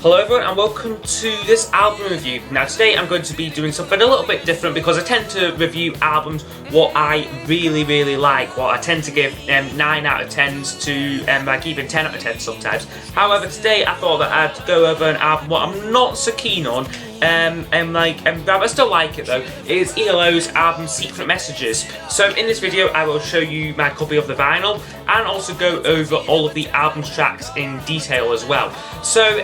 Hello everyone and welcome to this album review. Now today I'm going to be doing something a little bit different because I tend to review albums what I really like, what I tend to give 9 out of 10s to like even 10 out of 10 sometimes. However, today I thought that I'd go over an album what I'm not so keen on, but I still like it though, is ELO's album Secret Messages. So in this video I will show you my copy of the vinyl and also go over all of the album's tracks in detail as well. So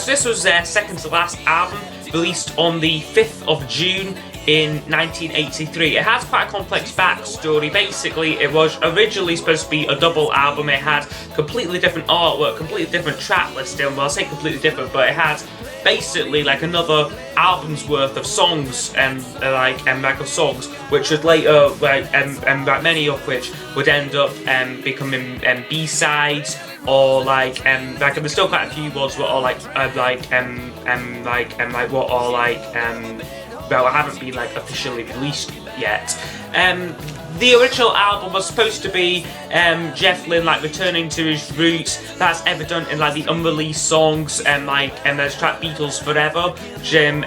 this was their second to last album, released on the 5th of June in 1983. It has quite a complex backstory. Basically, it was originally supposed to be a double album. It had completely different artwork, completely different track listing. Well, I say completely different, but it had basically like another album's worth of songs, of songs, which would later, many of which would end up becoming B-sides, or there's still quite a few ones what are haven't been officially released yet. The original album was supposed to be Jeff Lynne returning to his roots. That's evident in the unreleased songs, there's track Beatles Forever, Jim,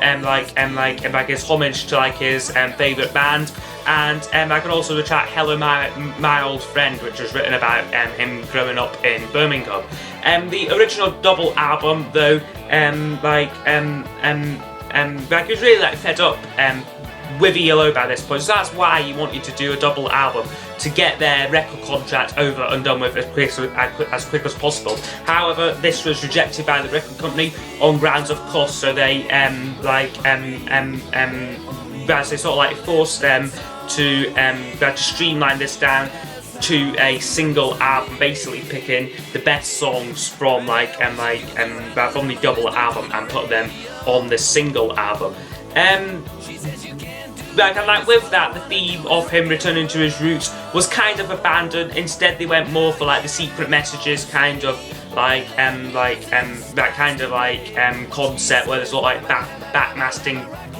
his homage to his favourite band, and I can also the track Hello My Old Friend, which was written about him growing up in Birmingham. The original double album though, he was really fed up with ELO by this point, so that's why he wanted to do a double album, to get their record contract over and done with as quick as possible. However, this was rejected by the record company on grounds of cost, so they forced them to streamline this down to a single album, basically picking the best songs from from the double album and put them on the single album. With that, the theme of him returning to his roots was kind of abandoned. Instead, they went more for the Secret Messages kind of that kind of concept where there's a lot of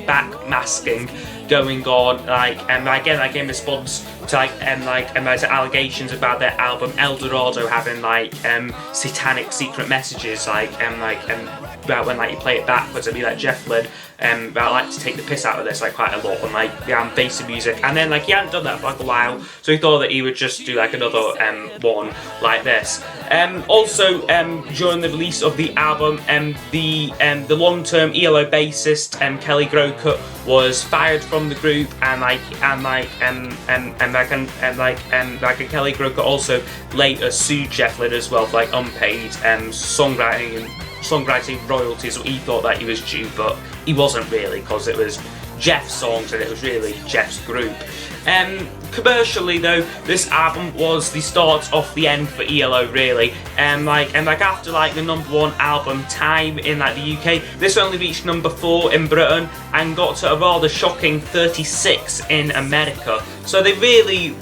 backmasking going on. Again, in response to allegations about their album Eldorado having satanic secret messages, when you play it backwards, it'd be Jeff Lynne. I like to take the piss out of this quite a lot on the basic music, and then he hadn't done that for a while, so he thought that he would just do another one like this. Also, during the release of the album, the long-term ELO bassist Kelly Grocott was fired from the group, and Kelly Grocott also later sued Jeff Lynne as well for unpaid songwriting royalties. So he thought that he was due, but he wasn't really, because it was Jeff's songs and it was really Jeff's group. Commercially though, this album was the start of the end for ELO really. After the #1 album Time in the UK, this only reached #4 in Britain and got to a rather shocking 36 in America. So they really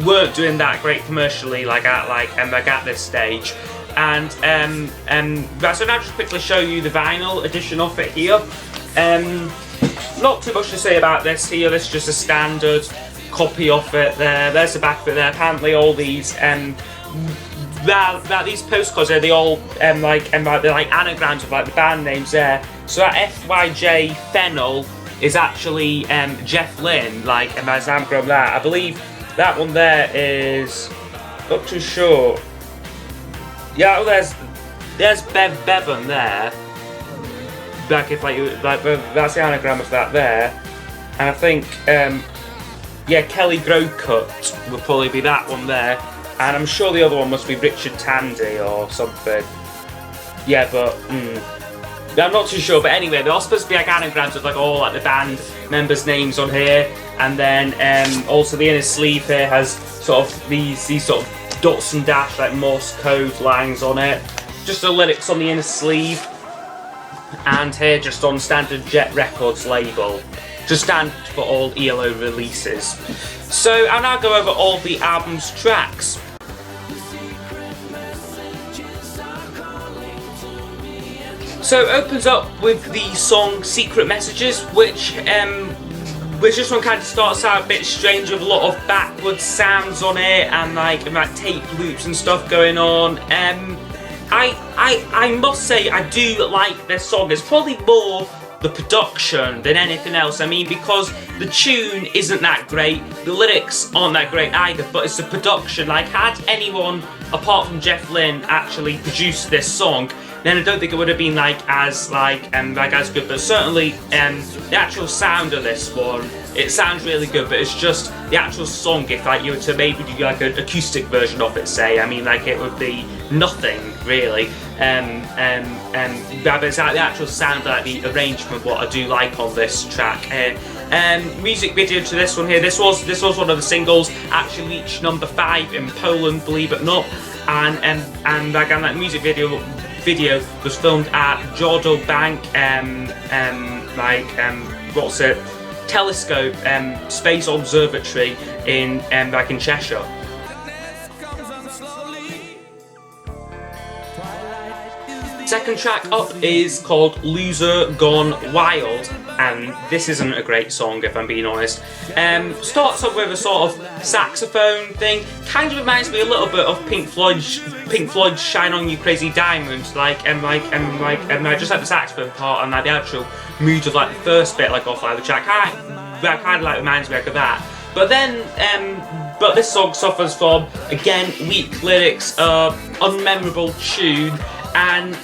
weren't doing that great commercially at this stage. And so now just quickly show you the vinyl edition of it here. Not too much to say about this here. This is just a standard copy of it there. There's the back of it there. Apparently all these these postcards there, they all they're anagrams of the band names there. So that FYJ Fennel is actually Jeff Lynne, as anagram that. I believe that one there is not too sure. Yeah, well, there's Bevan there. That's the anagram of that there, and I think Kelly Grocott will probably be that one there, and I'm sure the other one must be Richard Tandy or something. Yeah, but I'm not too sure. But anyway, they're all supposed to be anagrams of all the band members' names on here, and then also the inner sleeve here has sort of these sort of dots and dash Morse code lines on it. Just the lyrics on the inner sleeve, and here just on standard Jet Records label, just stand for all ELO releases. So I'll now go over all the album's tracks. So it opens up with the song Secret Messages, which this one kind of starts out a bit strange with a lot of backwards sounds on it and tape loops and stuff going on. I must say I do like this song. It's probably more the production than anything else. I mean, because the tune isn't that great, the lyrics aren't that great either, but it's the production. Like, had anyone apart from Jeff Lynne actually produced this song, then I don't think it would have been as good. But certainly the actual sound of this one, it sounds really good, but it's just the actual song, if you were to maybe do an acoustic version of it, say, I mean, it would be nothing really. But it's the actual sound, the arrangement, what I do like on this track. Music video to this one here. This was one of the singles. Actually reached number 5 in Poland, believe it or not. And that music video was filmed at Jodel Bank. What's it? Telescope Space Observatory in in Cheshire. Second track up is called Loser Gone Wild, and this isn't a great song if I'm being honest. Starts off with a sort of saxophone thing, kind of reminds me a little bit of Pink Floyd's Shine On You Crazy Diamond, just like the saxophone part and the actual mood of the first bit off the track. That kind of reminds me of that. But then but this song suffers from, again, weak lyrics, unmemorable tune. And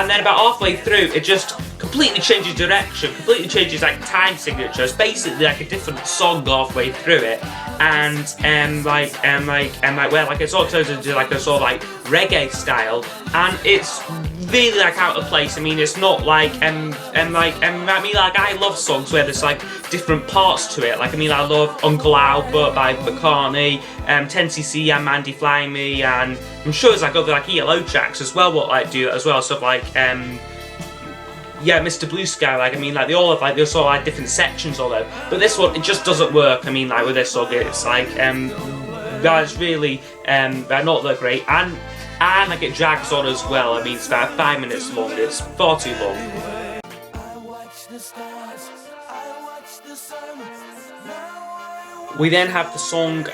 then about halfway through, it just completely changes direction, completely changes time signature. It's basically a different song halfway through it, and it sort of turns into a sort of reggae style, and it's really out of place. I mean, it's not I love songs where there's different parts to it. I love Uncle Albert by McCartney, 10cc and Mandy Fly Me, and I'm sure there's other ELO tracks as well what do as well, stuff Mr. Blue Sky, they all have they're sort of different sections of it, but this one, it just doesn't work. I mean, with this song, it's that's really not that great, and it drags on as well. I mean, it's about 5 minutes long. It's far too long. We then have the song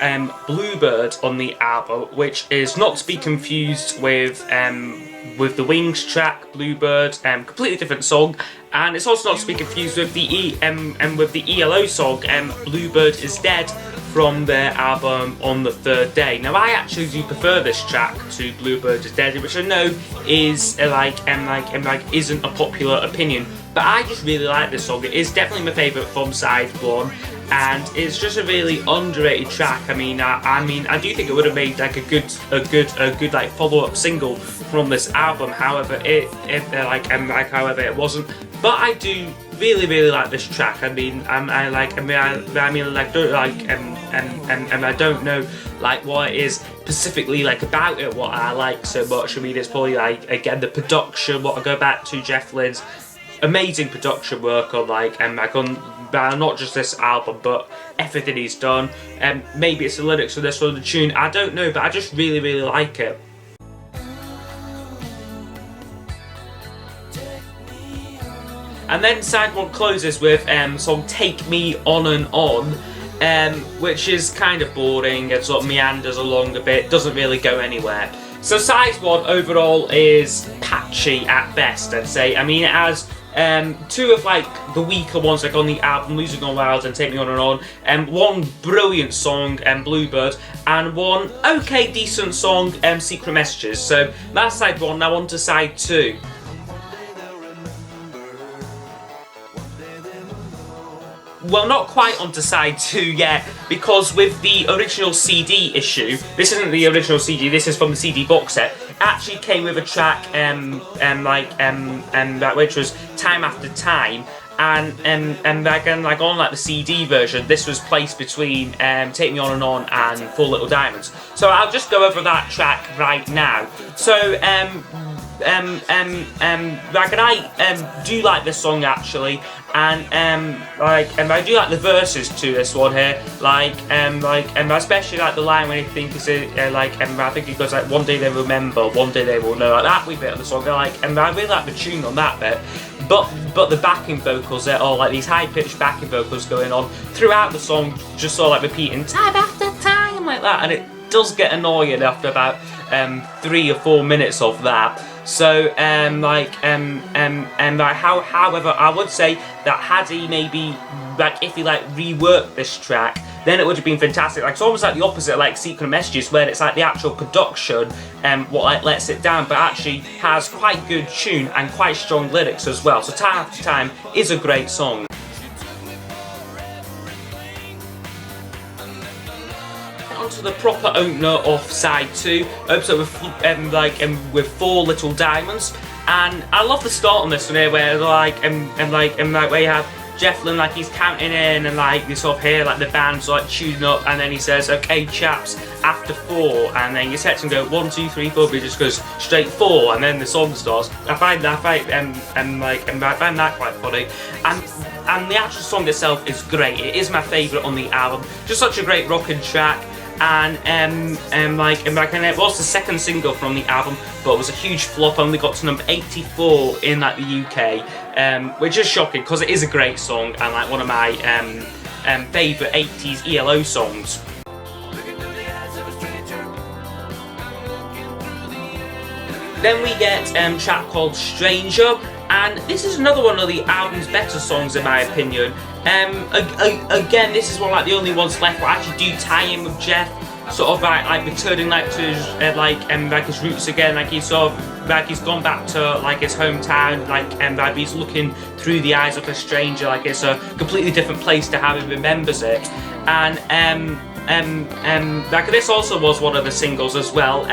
Bluebird on the album, which is not to be confused with the Wings track Bluebird, completely different song, and it's also not to be confused with the ELO song Bluebird Is Dead from their album On the Third Day. Now, I actually do prefer this track to Bluebird Is Dead, which I know is isn't a popular opinion, but I just really like this song. It is definitely my favourite from side 1. And it's just a really underrated track. I mean, I do think it would have made a good follow-up single from this album. However, it wasn't. But I do really like this track. I don't know what it is specifically about it what I like so much. I mean, it's probably again the production. What I go back to Jeff Lynne's amazing production work on on not just this album, but everything he's done. Maybe it's the lyrics for this one, the tune, I don't know, but I just really like it. And then side 1 closes with song Take Me On and On, which is kind of boring and sort of meanders along a bit, doesn't really go anywhere. So side 1 overall is patchy at best, I'd say. I mean, it has 2 of the weaker ones on the album, Loser Gone Wild and Take Me On and On, 1 brilliant song, Bluebird, and 1 okay decent song, Secret Messages. So that's side 1, now on to side 2. Well, not quite onto side 2 yet, because with the original CD issue, this isn't the original CD, this is from the CD box set, it actually came with a track, which was Time After Time, and again, on the CD version, this was placed between Take Me On and Four Little Diamonds. So I'll just go over that track right now. So, I do like this song actually, and I do like the verses to this one here, especially the line when he thinks I think he goes one day they remember, one day they will know, that wee bit of the song. And I really like the tune on that bit, but the backing vocals, they're all these high pitched backing vocals going on throughout the song, just sort of repeating time after time like that, and it does get annoying after about 3 or 4 minutes of that. So however, I would say that had he maybe if he reworked this track, then it would have been fantastic. It's almost like the opposite, like Secret Messages, where it's like the actual production what lets it down, but actually has quite good tune and quite strong lyrics as well. So Time After Time is a great song. Onto the proper opener of side 2, episode with 4 Little Diamonds, and I love the start on this one here, where where you have Jeff Lynne, he's counting in, and you sort of hear the band's tuning up, and then he says, "Okay, chaps, after 4," and then you set him go 1, 2, 3, 4, but he just goes straight 4, and then the song starts. I find that quite funny, and the actual song itself is great. It is my favourite on the album. Just such a great rocking track. And it was the second single from the album, but it was a huge flop. Only got to number 84 in the UK, which is shocking because it is a great song and one of my favourite 80s ELO songs. Then we get a track called Stranger, and this is another one of the album's better songs in my opinion. Again, this is one the only ones left where I actually do tie in with Jeff, sort of returning to his his roots again. He's sort of he's gone back to his hometown, he's looking through the eyes of a stranger, it's a completely different place to how he remembers it. And this also was one of the singles as well.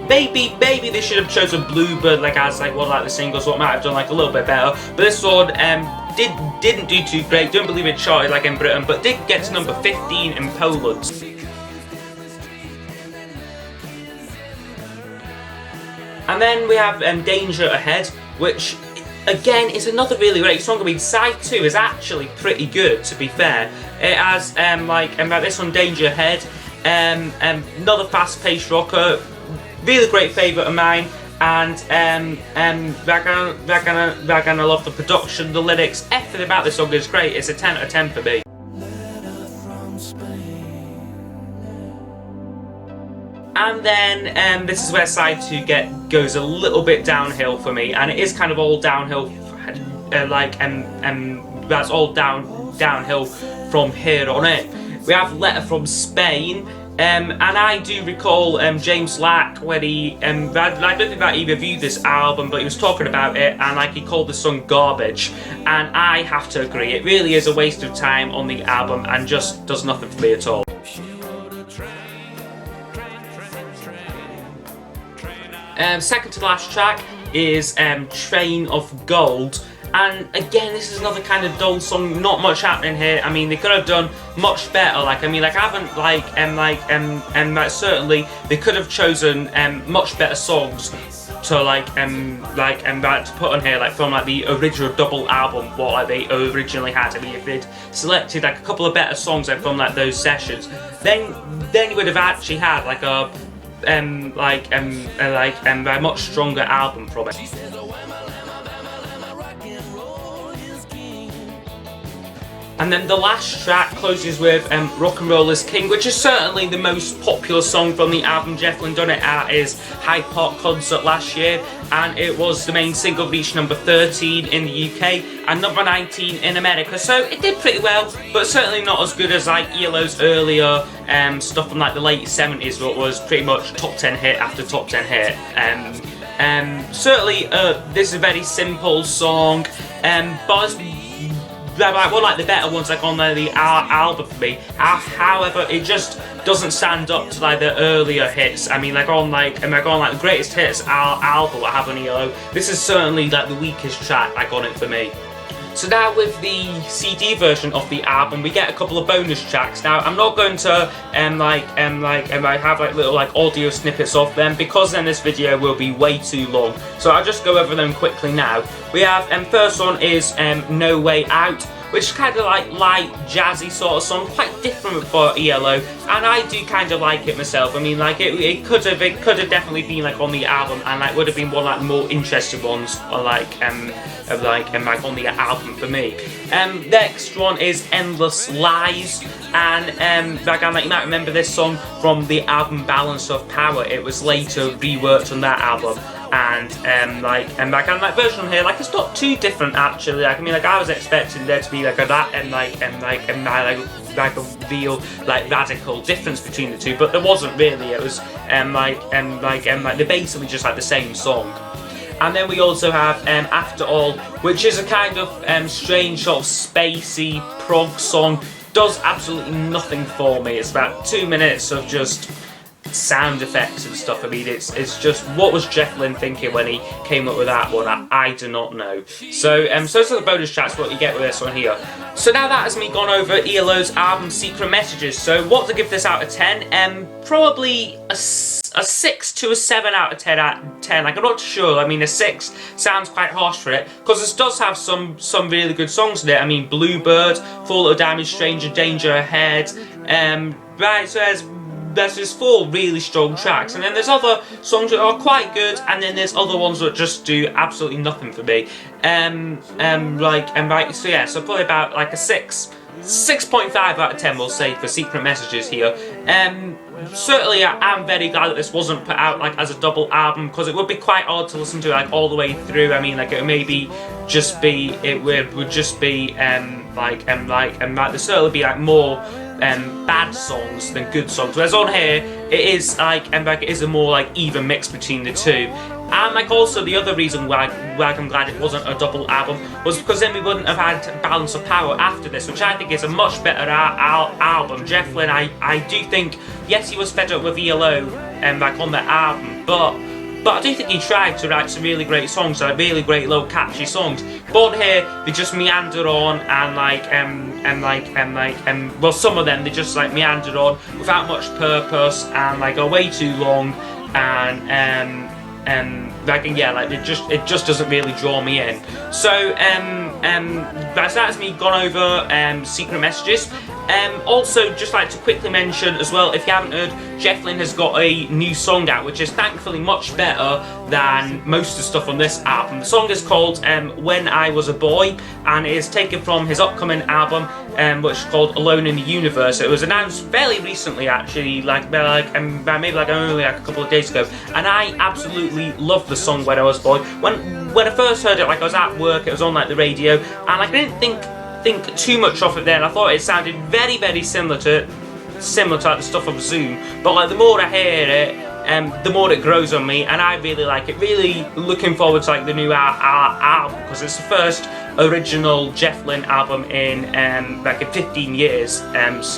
Maybe they should have chosen Bluebird as one of the singles, what might have done a little bit better. But this one didn't do too great. Don't believe it charted in Britain, but did get to number 15 in Poland. And then we have Danger Ahead, which again is another really great song. I mean, side 2 is actually pretty good, to be fair. It has this one, Danger Ahead, another fast-paced rocker. Really great favourite of mine, and they're gonna love the production, the lyrics, everything about this song is great. It's a 10 out of 10 for me. And then this is where side 2 goes a little bit downhill for me, and it is kind of all downhill, that's all downhill from here on in. We have Letter from Spain. And I do recall James Lack when he, I don't think that he reviewed this album, but he was talking about it, and he called the song garbage, and I have to agree, it really is a waste of time on the album and just does nothing for me at all. Second to last track is Train of Gold. And again, this is another kind of dull song, not much happening here. I mean, they could have done much better. I haven't certainly they could have chosen much better songs to to put on here, from the original double album what they originally had. I mean, if they'd selected a couple of better songs from those sessions, then you would have actually had a much stronger album from it. And then the last track closes with Rock and Roll is King, which is certainly the most popular song from the album. Jeff Lynne done it at his Hyde Park concert last year, and it was the main single, reached number 13 in the UK and number 19 in America. So it did pretty well, but certainly not as good as ELO's earlier stuff from the late 70s, where it was pretty much top 10 hit after top 10 hit. Certainly this is a very simple song, but it's one of the better ones on the album for me. However, it just doesn't stand up to the earlier hits. I mean, on the greatest hits album I have on ELO, this is certainly the weakest track on it for me. So now with the CD version of the album, we get a couple of bonus tracks. Now I'm not going to have little audio snippets of them, because then this video will be way too long. So I'll just go over them quickly now. We have first one is No Way Out, which is kind of light jazzy sort of song, quite different for ELO, and I do kind of like it myself. I mean, it could have definitely been on the album, and would have been one of the more interesting ones on on the album for me. Next one is Endless Lies, and you might remember this song from the album Balance of Power. It was later reworked on that album, and like version on here, like it's not too different actually. Like I mean, like I was expecting there to be like a real like radical difference between the two, but there wasn't really. It was they're basically just like the same song. And then we also have After All, which is a kind of strange sort of spacey prog song. Does absolutely nothing for me. It's about 2 minutes of just sound effects and stuff. I mean, it's just, what was Jeff Lynne thinking when he came up with that one? I do not know. So those are the bonus tracks, what you get with this one here. So now that has me gone over ELO's album Secret Messages. So what to give this out of 10? Probably a 6 to a 7 out of 10 Like, I'm not too sure. I mean, a 6 sounds quite harsh for it, because this does have some really good songs in it. I mean, Bluebird, Full Little Diamond, Stranger Danger Ahead. Right, so there's just 4 really strong tracks, and then there's other songs that are quite good, and then there's other ones that just do absolutely nothing for me. So yeah, so probably about like a 6.5 out of 10 we'll say for Secret Messages here. Certainly I'm very glad that this wasn't put out like as a double album, because it would be quite odd to listen to like all the way through. I mean, like it would just be there'd certainly be like more bad songs than good songs, whereas on here it is like it is a more like even mix between the two. And like also the other reason why I'm glad it wasn't a double album was because then we wouldn't have had Balance of Power after this, which I think is a much better album. Jeff Lynne, I do think, yes, he was fed up with ELO on that album, but I do think he tried to write some really great songs, like really great little catchy songs. But on here they just meander on, and well, some of them they just like meandered on without much purpose, and like are way too long, and it just doesn't really draw me in. So that's me gone over Secret Messages. Also, just like to quickly mention as well, if you haven't heard, Jeff Lynne has got a new song out, which is thankfully much better than most of the stuff on this album. The song is called When I Was a Boy, and it is taken from his upcoming album, which is called Alone in the Universe. It was announced fairly recently, actually, maybe only like a couple of days ago, and I absolutely loved the song When I Was a Boy. When I first heard it, like I was at work, it was on like the radio, and like, I didn't think too much of it then. I thought it sounded very, very similar to like the stuff of Zoom, but like the more I hear it, the more it grows on me, and I really like it. Really looking forward to like the new album, because it's the first original Jeff Lynne album in 15 years. That's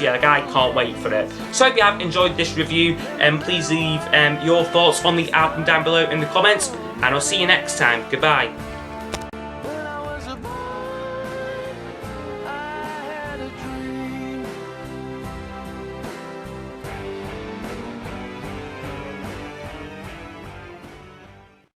like I can't wait for it. So if you have enjoyed this review, please leave your thoughts on the album down below in the comments, and I'll see you next time. Goodbye.